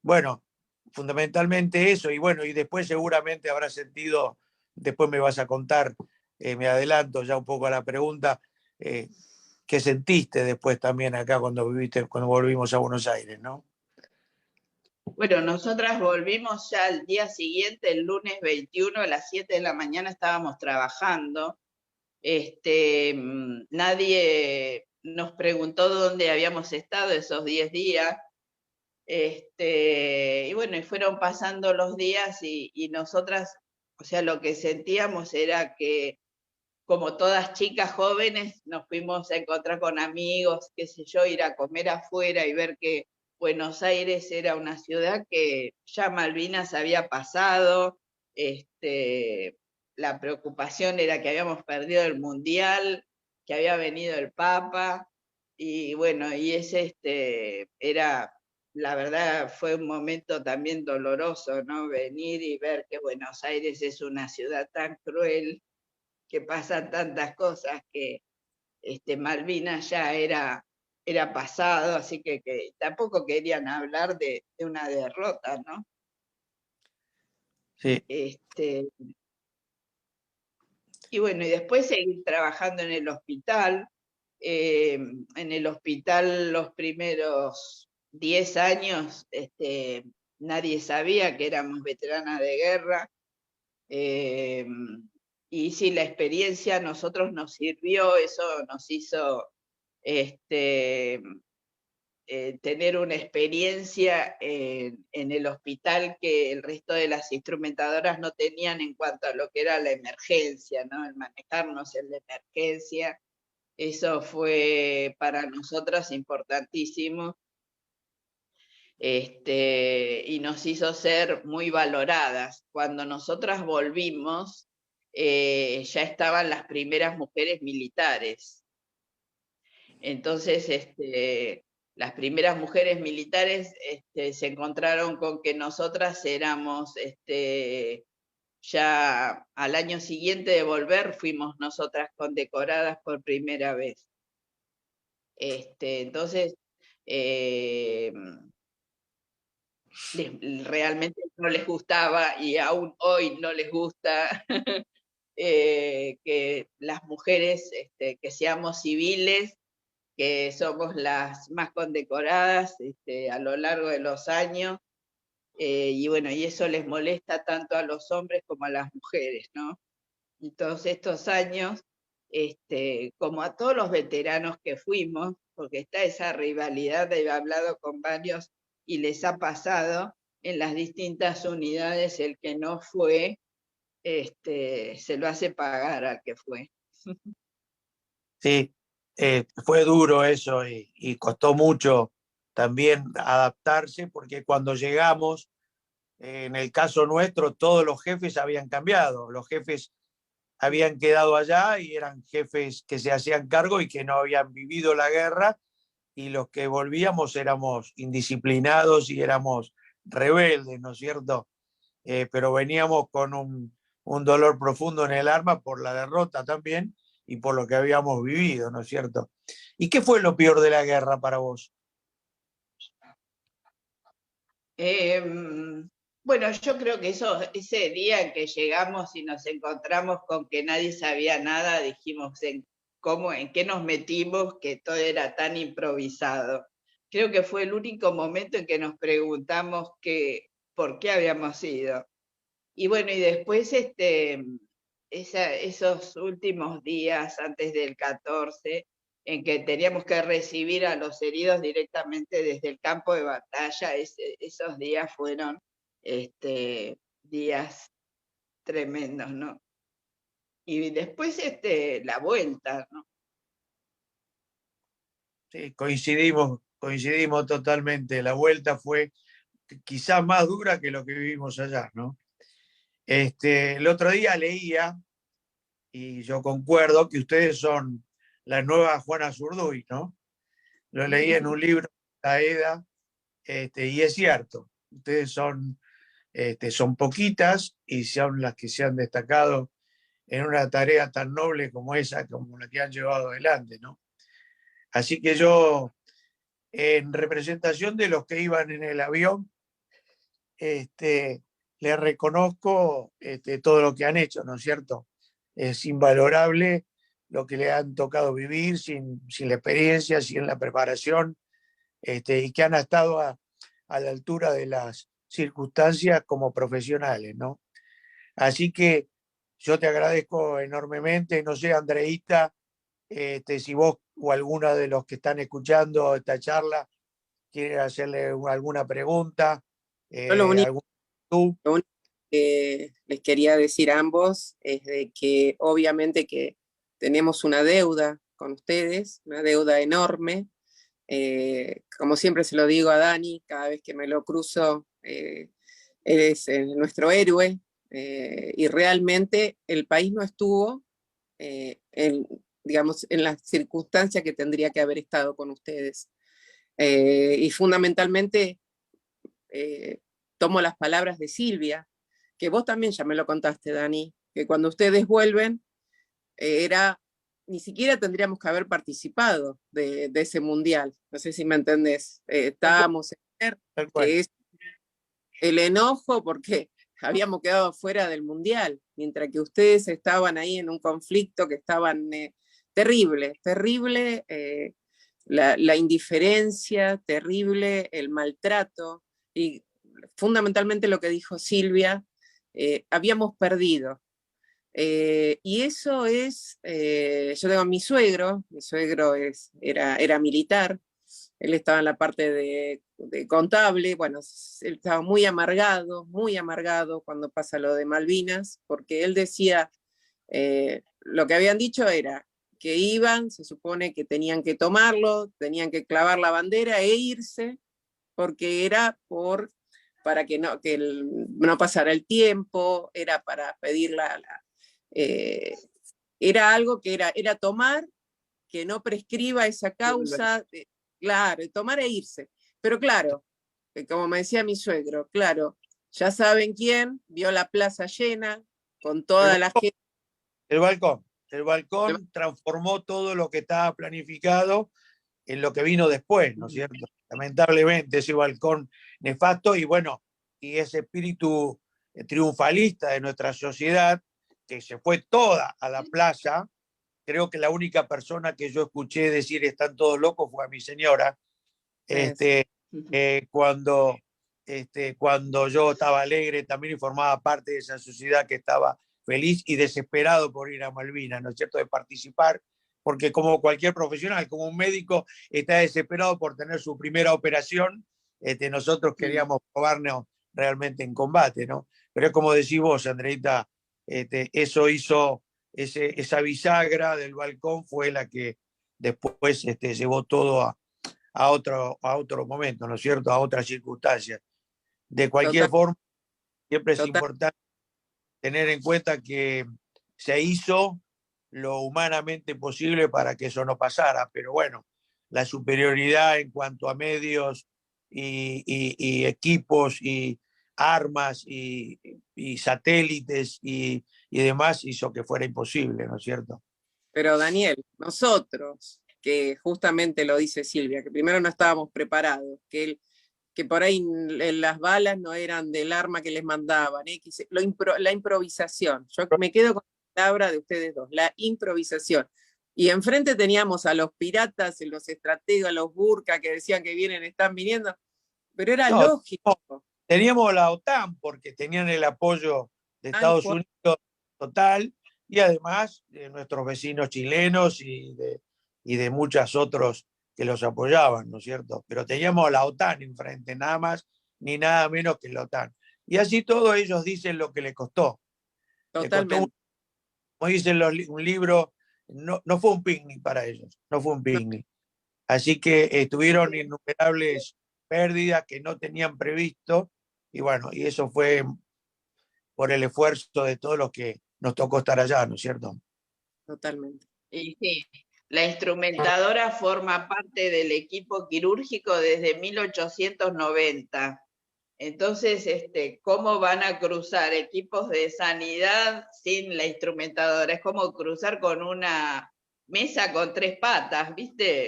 Bueno, fundamentalmente eso. Y bueno, y después seguramente habrás sentido, después me vas a contar, me adelanto ya un poco a la pregunta, ¿qué sentiste después también acá cuando cuando volvimos a Buenos Aires, ¿no? Bueno, nosotras volvimos ya al día siguiente, el lunes 21 a las 7 de la mañana estábamos trabajando. Nadie nos preguntó dónde habíamos estado esos 10 días. Y bueno, y fueron pasando los días, y nosotras, o sea, lo que sentíamos era que, como todas chicas jóvenes, nos fuimos a encontrar con amigos, qué sé yo, ir a comer afuera y ver que Buenos Aires era una ciudad que ya Malvinas había pasado. La preocupación era que habíamos perdido el Mundial, que había venido el Papa, y bueno, y era, la verdad, fue un momento también doloroso, ¿no? Venir y ver que Buenos Aires es una ciudad tan cruel, que pasan tantas cosas, que Malvinas ya era pasado, así que tampoco querían hablar de una derrota, ¿no? Sí. Y bueno, y después seguir trabajando en el hospital. En el hospital los primeros 10 años nadie sabía que éramos veteranas de guerra. Y sí, la experiencia a nosotros nos sirvió, eso nos hizo tener una experiencia en el hospital que el resto de las instrumentadoras no tenían en cuanto a lo que era la emergencia, ¿no? El manejarnos en la emergencia. Eso fue para nosotras importantísimo, y nos hizo ser muy valoradas. Cuando nosotras volvimos, ya estaban las primeras mujeres militares. Entonces, las primeras mujeres militares se encontraron con que nosotras éramos, ya al año siguiente de volver, fuimos nosotras condecoradas por primera vez. Entonces, realmente no les gustaba, y aún hoy no les gusta que las mujeres que seamos civiles, que somos las más condecoradas a lo largo de los años, y bueno, y eso les molesta tanto a los hombres como a las mujeres, ¿no? Y todos estos años, como a todos los veteranos que fuimos, porque está esa rivalidad, he hablado con varios y les ha pasado en las distintas unidades, el que no fue, se lo hace pagar al que fue. Sí, fue duro eso y costó mucho también adaptarse porque cuando llegamos, en el caso nuestro, todos los jefes habían cambiado, los jefes habían quedado allá y eran jefes que se hacían cargo y que no habían vivido la guerra, y los que volvíamos éramos indisciplinados y éramos rebeldes, ¿no es cierto? Pero veníamos con un dolor profundo en el alma por la derrota también y por lo que habíamos vivido, ¿no es cierto? ¿Y qué fue lo peor de la guerra para vos? Bueno, yo creo que ese día en que llegamos y nos encontramos con que nadie sabía nada, dijimos en qué nos metimos, que todo era tan improvisado. Creo que fue el único momento en que nos preguntamos por qué habíamos ido. Y bueno, y después esos últimos días antes del 14, en que teníamos que recibir a los heridos directamente desde el campo de batalla, esos días fueron días tremendos, ¿no? Y después la vuelta, ¿no? Sí, coincidimos totalmente. La vuelta fue quizás más dura que lo que vivimos allá, ¿no? El otro día leía, y yo concuerdo, que ustedes son la nueva Juana Zurduy, ¿no? Lo leí en un libro de Aeda, y es cierto, ustedes son poquitas y son las que se han destacado en una tarea tan noble como esa, como la que han llevado adelante, ¿no? Así que yo, en representación de los que iban en el avión, les reconozco todo lo que han hecho, ¿no es cierto? Es invalorable lo que le han tocado vivir sin la experiencia, sin la preparación, y que han estado a la altura de las circunstancias como profesionales, ¿no? Así que yo te agradezco enormemente. No sé, Andreíta, si vos o alguna de los que están escuchando esta charla quiere hacerle alguna pregunta, Yo lo único, algún tú. lo único que les quería decir a ambos es de que obviamente que tenemos una deuda con ustedes, una deuda enorme. Como siempre se lo digo a Dani, cada vez que me lo cruzo, eres nuestro héroe, y realmente el país no estuvo digamos, en las circunstancias que tendría que haber estado con ustedes. Y fundamentalmente tomo las palabras de Silvia, que vos también ya me lo contaste, Dani, que cuando ustedes vuelven, ni siquiera tendríamos que haber participado de ese mundial. No sé si me entendés. Estábamos en ver que es el enojo porque habíamos quedado fuera del mundial, mientras que ustedes estaban ahí en un conflicto que estaban terrible, la indiferencia, terrible, el maltrato, y fundamentalmente lo que dijo Silvia, habíamos perdido. Y eso es, yo tengo a mi suegro era militar, él estaba en la parte de contable, bueno, él estaba muy amargado cuando pasa lo de Malvinas, porque él decía, lo que habían dicho era que iban, se supone que tenían que tomarlo, tenían que clavar la bandera e irse, porque era para que no pasara el tiempo, era para pedir era algo que era tomar, que no prescriba esa causa, claro, tomar e irse. Pero claro, como me decía mi suegro, claro, ya saben quién, vio la plaza llena, con toda la gente. El balcón transformó todo lo que estaba planificado en lo que vino después, ¿no es cierto? Lamentablemente ese balcón nefasto y bueno, y ese espíritu triunfalista de nuestra sociedad que se fue toda a la playa. Creo que la única persona que yo escuché decir están todos locos fue a mi señora, cuando, cuando yo estaba alegre también y formaba parte de esa sociedad que estaba feliz y desesperado por ir a Malvinas, ¿no es cierto?, de participar, porque como cualquier profesional, como un médico está desesperado por tener su primera operación, nosotros queríamos probarnos realmente en combate, ¿no? Pero es como decís vos, Andreita, eso hizo, esa bisagra del balcón fue la que después llevó todo a otro momento, ¿no es cierto?, a otras circunstancias. De cualquier Total, forma, siempre es total, importante tener en cuenta que se hizo lo humanamente posible para que eso no pasara, pero bueno, la superioridad en cuanto a medios y equipos y armas y satélites y demás hizo que fuera imposible, ¿no es cierto? pero Daniel, nosotros, que justamente lo dice Silvia, que primero no estábamos preparados, que por ahí las balas no eran del arma que les mandaban, la improvisación. Yo me quedo con la palabra de ustedes dos, la improvisación. Y enfrente teníamos a los piratas, los estrategas, los burka que decían que vienen, están viniendo, pero era No, lógico. teníamos la OTAN porque tenían el apoyo de Tal Estados cual, Unidos total y además de nuestros vecinos chilenos y de muchos otros que los apoyaban, ¿no es cierto? Pero teníamos la OTAN enfrente, nada más ni nada menos que la OTAN. Y así todos ellos dicen lo que les costó. Les costó, totalmente. como dicen un libro, no fue un picnic para ellos, no fue un No, picnic. Así que tuvieron innumerables pérdidas que no tenían previsto y bueno, y eso fue por el esfuerzo de todos los que nos tocó estar allá, ¿no es cierto? totalmente. Y sí, la instrumentadora forma parte del equipo quirúrgico desde 1890. Entonces, ¿cómo van a cruzar equipos de sanidad sin la instrumentadora? Es como cruzar con una mesa con tres patas, ¿viste?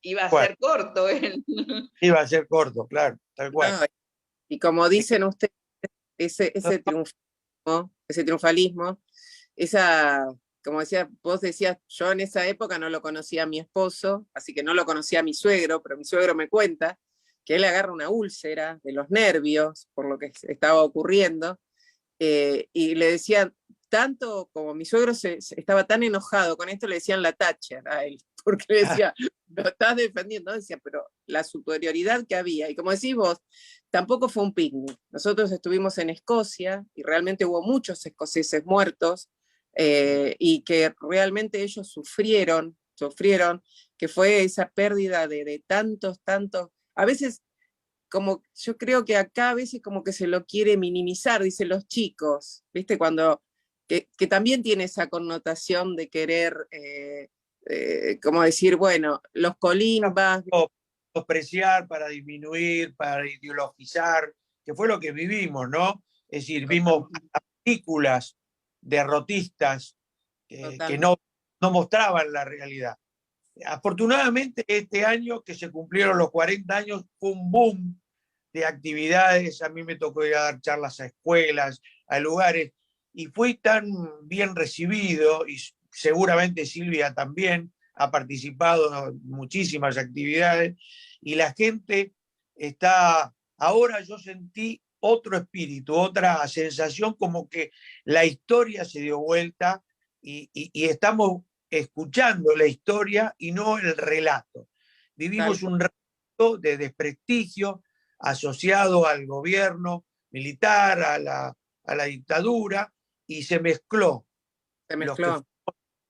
Iba a Bueno, ser corto. iba a ser corto, claro, tal cual. No, y como dicen ustedes, No, ese triunfalismo, esa, como decía, vos decías, yo en esa época no lo conocía a mi esposo, así que no lo conocía a mi suegro, pero mi suegro me cuenta que él agarra una úlcera de los nervios por lo que estaba ocurriendo, y le decían, tanto como mi suegro estaba tan enojado con esto, le decían la Thatcher a él, porque le decía, lo estás defendiendo, decía, pero la superioridad que había, y como decís vos, tampoco fue un picnic. Nosotros estuvimos en Escocia y realmente hubo muchos escoceses muertos, y que realmente ellos sufrieron, que fue esa pérdida de tantos, a veces como yo creo que acá a veces como que se lo quiere minimizar, dicen los chicos, ¿viste? Que también tiene esa connotación de querer, como decir, bueno, los colimbas. despreciar, para disminuir, para ideologizar, que fue lo que vivimos, ¿no? Es decir, vimos películas derrotistas que Totalmente. no mostraban la realidad. Afortunadamente, este año que se cumplieron los 40 años fue un boom de actividades. A mí me tocó ir a dar charlas a escuelas, a lugares, y fui tan bien recibido, y seguramente Silvia también ha participado en muchísimas actividades, y la gente está, ahora yo sentí otro espíritu, otra sensación, como que la historia se dio vuelta y estamos escuchando la historia y no el relato. Tal Vivimos cual. un relato de desprestigio asociado al gobierno militar, a la dictadura, y se mezcló Se los que mezcló. fueron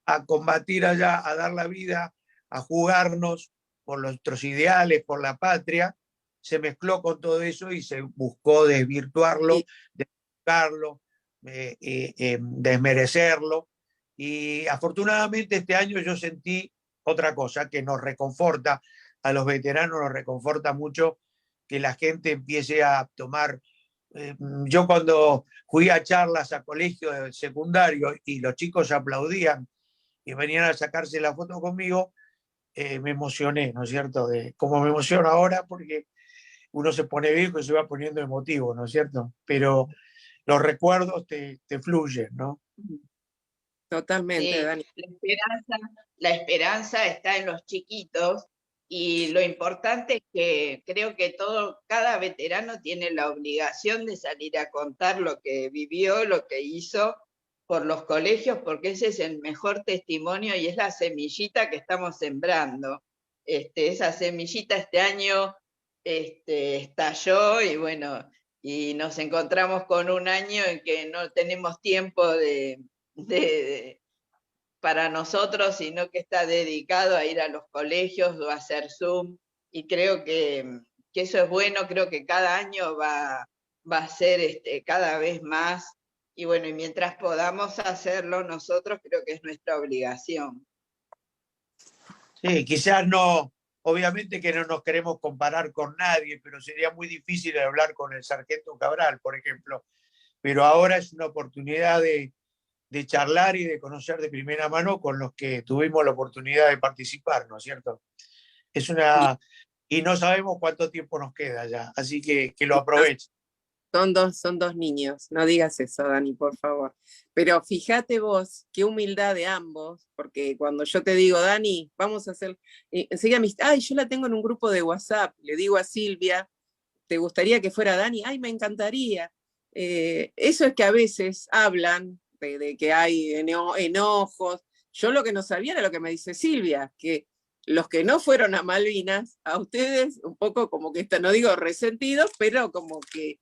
a combatir allá, a dar la vida, a jugarnos por nuestros ideales, por la patria, se mezcló con todo eso y se buscó desvirtuarlo, Y desvirtuarlo, desmerecerlo. Y afortunadamente este año yo sentí otra cosa que nos reconforta, a los veteranos nos reconforta mucho que la gente empiece a tomar. Yo cuando fui a charlas a colegios secundarios y los chicos aplaudían y venían a sacarse la foto conmigo, me emocioné, ¿no es cierto? Como me emociono ahora, porque uno se pone viejo y se va poniendo emotivo, ¿no es cierto? Pero los recuerdos te fluyen, ¿no? Totalmente, Sí, Dani. la esperanza está en los chiquitos y lo importante es que creo que cada veterano tiene la obligación de salir a contar lo que vivió, lo que hizo por los colegios, porque ese es el mejor testimonio y es la semillita que estamos sembrando. Esa semillita este año estalló y bueno, y nos encontramos con un año en que no tenemos tiempo para nosotros, sino que está dedicado a ir a los colegios o a hacer Zoom, y creo que eso es bueno, creo que cada año va a ser cada vez más, y bueno, y mientras podamos hacerlo nosotros, creo que es nuestra obligación. Sí, quizás no, obviamente que no nos queremos comparar con nadie, pero sería muy difícil hablar con el sargento Cabral, por ejemplo. Pero ahora es una oportunidad de charlar y de conocer de primera mano con los que tuvimos la oportunidad de participar, ¿no es cierto? Es una... Y no sabemos cuánto tiempo nos queda ya, así que lo aprovechen. Son dos niños, no digas eso, Dani, por favor. Pero fíjate vos, qué humildad de ambos, porque cuando yo te digo, Dani, vamos a hacer, enseguida ay, yo la tengo en un grupo de WhatsApp, le digo a Silvia, ¿te gustaría que fuera Dani? Ay, me encantaría. Eso es que a veces hablan de que hay enojos. Yo lo que no sabía era lo que me dice Silvia, que los que no fueron a Malvinas, a ustedes un poco como que están, no digo resentidos, pero como que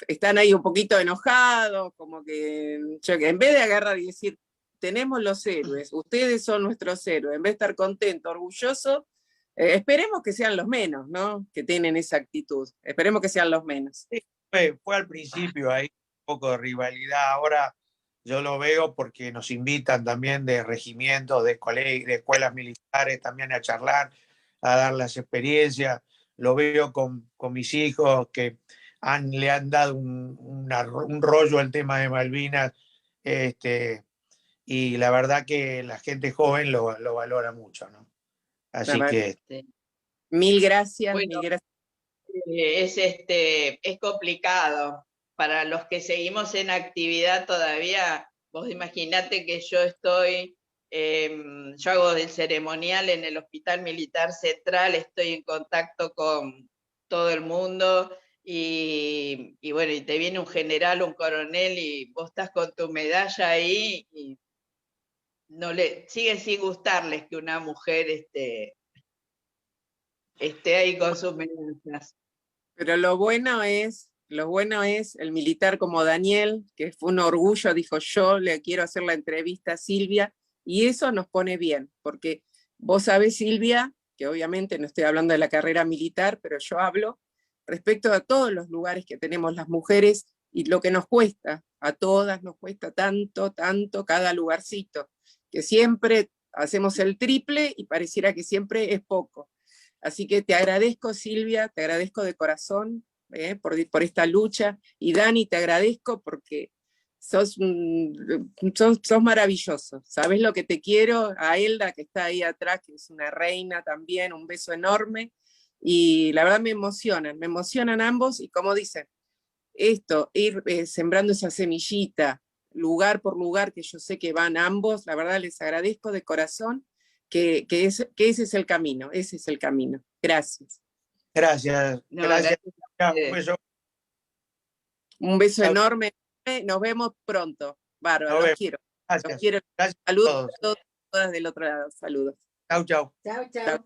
están ahí un poquito enojados, como que en vez de agarrar y decir, tenemos los héroes, ustedes son nuestros héroes, en vez de estar contento, orgulloso, esperemos que sean los menos, ¿no? Que tienen esa actitud, esperemos que sean los menos. Sí, fue al principio ahí un poco de rivalidad, ahora yo lo veo porque nos invitan también de regimientos, de escuelas militares también a charlar, a dar las experiencias, lo veo con mis hijos que le han dado un rollo al tema de Malvinas, y la verdad que la gente joven lo valora mucho, ¿no? Así que... Mil gracias, bueno, mil gracias. Es complicado. Para los que seguimos en actividad todavía, vos imaginate que yo yo hago del ceremonial en el Hospital Militar Central, estoy en contacto con todo el mundo y bueno, y te viene un general, un coronel y vos estás con tu medalla ahí y sigue sin gustarles que una mujer esté ahí con sus medallas. Pero lo bueno es el militar como Daniel, que fue un orgullo, dijo yo le quiero hacer la entrevista a Silvia, y eso nos pone bien, porque vos sabés, Silvia, que obviamente no estoy hablando de la carrera militar, pero yo hablo respecto a todos los lugares que tenemos las mujeres y lo que nos cuesta, a todas nos cuesta tanto, tanto cada lugarcito, que siempre hacemos el triple y pareciera que siempre es poco. Así que te agradezco, Silvia, te agradezco de corazón por esta lucha. Y Dani, te agradezco porque sos maravilloso. Sabés lo que te quiero. A Elda, que está ahí atrás, que es una reina también, un beso enorme. Y la verdad me emocionan ambos. Y como dicen, esto, ir sembrando esa semillita, lugar por lugar, que yo sé que van ambos, la verdad les agradezco de corazón. Que ese es el camino, ese es el camino. Gracias. Gracias. No, gracias. gracias. Un beso. Un beso enorme. Nos vemos pronto. Bárbaro, los quiero. Gracias. Los quiero. Gracias Saludos a todos, todas del otro lado. Saludos. Chau, chau. Chau, chau.